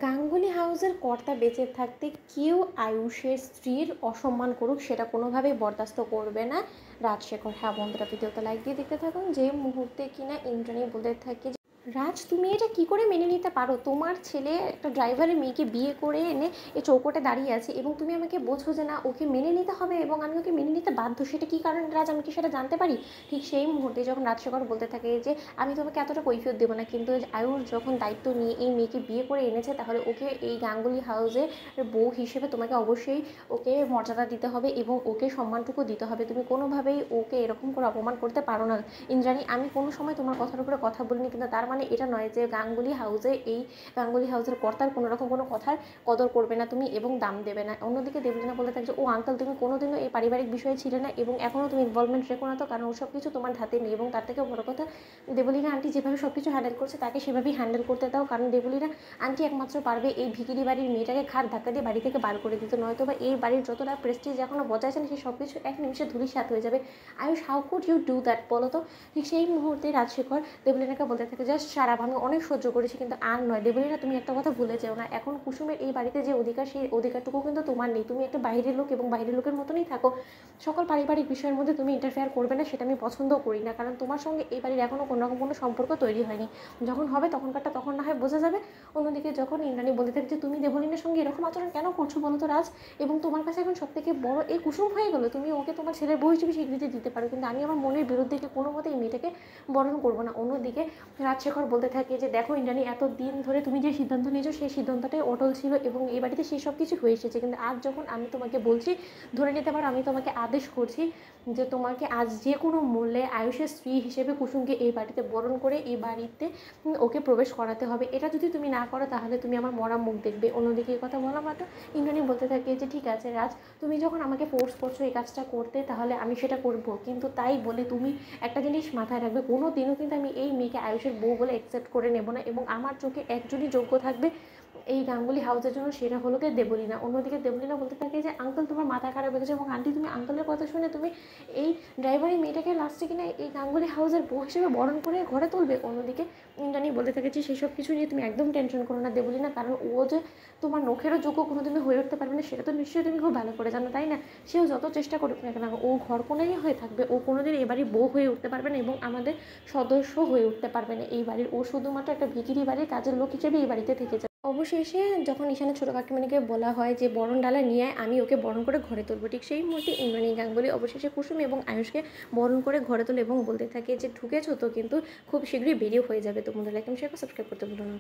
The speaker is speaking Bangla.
গাঙ্গুলি হাউসের কর্তা বেঁচে থাকতে কেউ আয়ুষের স্ত্রীর অসম্মান করুক সেটা কোনোভাবেই বরদাস্ত করবে না রাজশেখর। হ্যাঁ বন্ধুরা, ভিডিওতে লাইক দিয়ে দেখতে থাকুন। যে মুহূর্তে কিনা ইন্দ্রাণী বলতে থাকে, রাজ তুমি এটা কি করে মেনে নিতে পারো? তোমার ছেলে একটা ড্রাইভারের মেয়েকে বিয়ে করে এনে এই চৌকোটে দাঁড়িয়ে আছে এবং তুমি আমাকে বোঝো যে না, ওকে মেনে নিতে হবে এবং আমি ওকে মেনে নিতে বাধ্য। সেটা কী কারণ রাজ, আমি কি সেটা জানতে পারি? ঠিক সেই মুহূর্তে যখন রাজশেখর বলতে থাকে যে আমি তোমাকে এতটা কৈফিয়ত দেবো না, কিন্তু আয়ুর যখন দায়িত্ব নিয়ে এই মেয়েকে বিয়ে করে এনেছে, তাহলে ওকে এই গাঙ্গুলি হাউসে বউ হিসেবে তোমাকে অবশ্যই ওকে মর্যাদা দিতে হবে এবং ওকে সম্মানটুকু দিতে হবে। তুমি কোনোভাবেই ওকে এরকম করে অপমান করতে পারো না ইন্দ্রাণী। আমি কোনো সময় তোমার কথার উপরে কথা বলিনি, কিন্তু তার মানে এটা নয় যে গাঙ্গুলি হাউসের কর্তার কোনো রকম কোনো কথার কদর করবে না তুমি এবং দাম দেবে না। অন্যদিকে দেবলীনা বলতে থাকছে, ও আঙ্কেল তুমি কোনোদিনও এই পারিবারিক বিষয়ে ছিলে না এবং এখনও তুমি ইনভলভমেন্ট রেখো না, তো কারণ ওসব কিছু তোমার হাতে নেই। এবং তার থেকে বড় কথা, দেবলীনা আন্টি যেভাবে সব কিছু হ্যান্ডেল করছে তাকে সেভাবেই হ্যান্ডেল করতে দাও, কারণ দেবলীনা আন্টি একমাত্র পারবে এই ভিকিরি বাড়ির মেয়েটাকে ঘাড় ধাক্কা দিয়ে বাড়ি থেকে বার করে দিতে, নয়তো বা এই বাড়ির যতটা প্রেস্টিজ এখনও বজায় আছে না, সেই সব কিছু এক নিমিষে ধূলিসাৎ হয়ে যাবে। Ayush, how could you do that বলো তো? ঠিক সেই মুহূর্তে রাজশেখর দেবলীনাকে বলতে থাকে, জাস্ট সারাপ, আমি অনেক সহ্য করেছি কিন্তু আর নয়। দেবলীনা তুমি একটা কথা ভুলে যেও না, এখন কুসুমের এই বাড়িতে যে অধিকার, সেই অধিকারটুকু কিন্তু তোমার নেই। তুমি একটা বাইরের লোক এবং বাইরের লোকের মতনই থাকো। সকল পারিবারিক বিষয়ের মধ্যে তুমি ইন্টারফেয়ার করবে না, সেটা আমি পছন্দও করি না, কারণ তোমার সঙ্গে এই বাড়ির এখনও কোনো রকম কোনো সম্পর্ক তৈরি হয়নি। যখন হবে তখনকারটা তখন না হয় বোঝা যাবে। অন্যদিকে যখন ইন্দ্রাণী বলতে থাকে যে তুমি দেবলীনার সঙ্গে এরকম আচরণ কেন করছো বলো তো রাজ, এবং তোমার কাছে এখন সব থেকে বড় এই কুসুম হয়ে গেলো, তুমি ওকে তোমার ছেলের বউ হিসেবে স্বীকৃতি দিতে পারো, কিন্তু আমি আমার মনের বিরুদ্ধে কোনো মতে এই মেয়েটাকে বরণ করবো না। অন্যদিকে রাজশেখর বলতে থাকে যে দেখো ইন্দ্রাণী, এত দিন ধরে তুমি যে সিদ্ধান্ত নিয়েছো সেই সিদ্ধান্তটাই অটল ছিল এবং এই বাড়িতে সেই সব কিছু হয়ে এসেছে, কিন্তু আজ যখন আমি তোমাকে বলছি, ধরে নিতে পারো আমি তোমাকে আদেশ করছি যে তোমাকে আজ যে কোনো মূল্যে আয়ুষের স্ত্রী হিসেবে কুসুমকে এই বাড়িতে বরণ করে এই বাড়িতে ওকে প্রবেশ করাতে হবে। এটা যদি তুমি না করো তাহলে তুমি আমার মরা মুখ দেখবে। অন্যদিকে এই কথা বলা মাত্র ইন্দ্রাণী বলতে থাকে যে ঠিক আছে রাজ, তুমি যখন আমাকে ফোর্স করছো এই কাজটা করতে, তাহলে আমি সেটা করবো, কিন্তু তাই বলে তুমি একটা জিনিস মাথায় রাখবে, কোনো দিনও কিন্তু আমি এই মেয়েকে আয়ুষের বউ বলে অ্যাকসেপ্ট করে নেব না এবং আমার চোখে একজনই যোগ্য থাকবে এই গাঙ্গুলি হাউসের জন্য, সেটা হলো গিয়ে দেবলীনা। অন্যদিকে দেবলীনা বলতে থাকে যে আঙ্কেল তোমার মাথা খারাপ হয়ে গেছে এবং আন্টি তুমি আঙ্কেলের কথা শুনে তুমি এই ড্রাইভারি মেয়েটাকে লাস্টে কিনা এই গাঙ্গুলি হাউসের বউ হিসেবে বরণ করে ঘরে তুলবে। অন্যদিকে ইন্দ্রাণী বলতে থাকে যে সেসব কিছু নিয়ে তুমি একদম টেনশন করো না দেবলীনা, কারণ ও যে তোমার নখেরও যোগ্য কোনোদিনও হয়ে উঠতে পারবে না সেটা তো নিশ্চয়ই তুমি খুব ভালো করে জানো, তাই না? সেও যত চেষ্টা করুক না কেন, ও ঘর কোনাই হয়ে থাকবে, ও কোনোদিন এই বাড়ির বউ হয়ে উঠতে পারবে না এবং আমাদের সদস্য হয়ে উঠতে পারবে না এই বাড়ির। ও শুধুমাত্র একটা ভিখিরি বাড়ির কাজের লোক হিসেবে এই বাড়িতে থেকে যায়। অবশেষে যখন ঈশানের ছোটো কাকিমানিকে বলা হয় যে বরণ ডালা নিয়ে আমি ওকে বরণ করে ঘরে তুলবো, ঠিক সেই মুহূর্তে ইন্দ্রাণী গাঙ্গুলি অবশেষে কুসুম এবং আয়ুষকে বরণ করে ঘরে তোলে এবং বলতে থাকে যে ঢুকেছো তো, কিন্তু খুব শীঘ্রই বেরিয়ে হয়ে যাবে। তো বন্ধুরা, একদম শেয়ার সাবস্ক্রাইব করতে ভুলো না।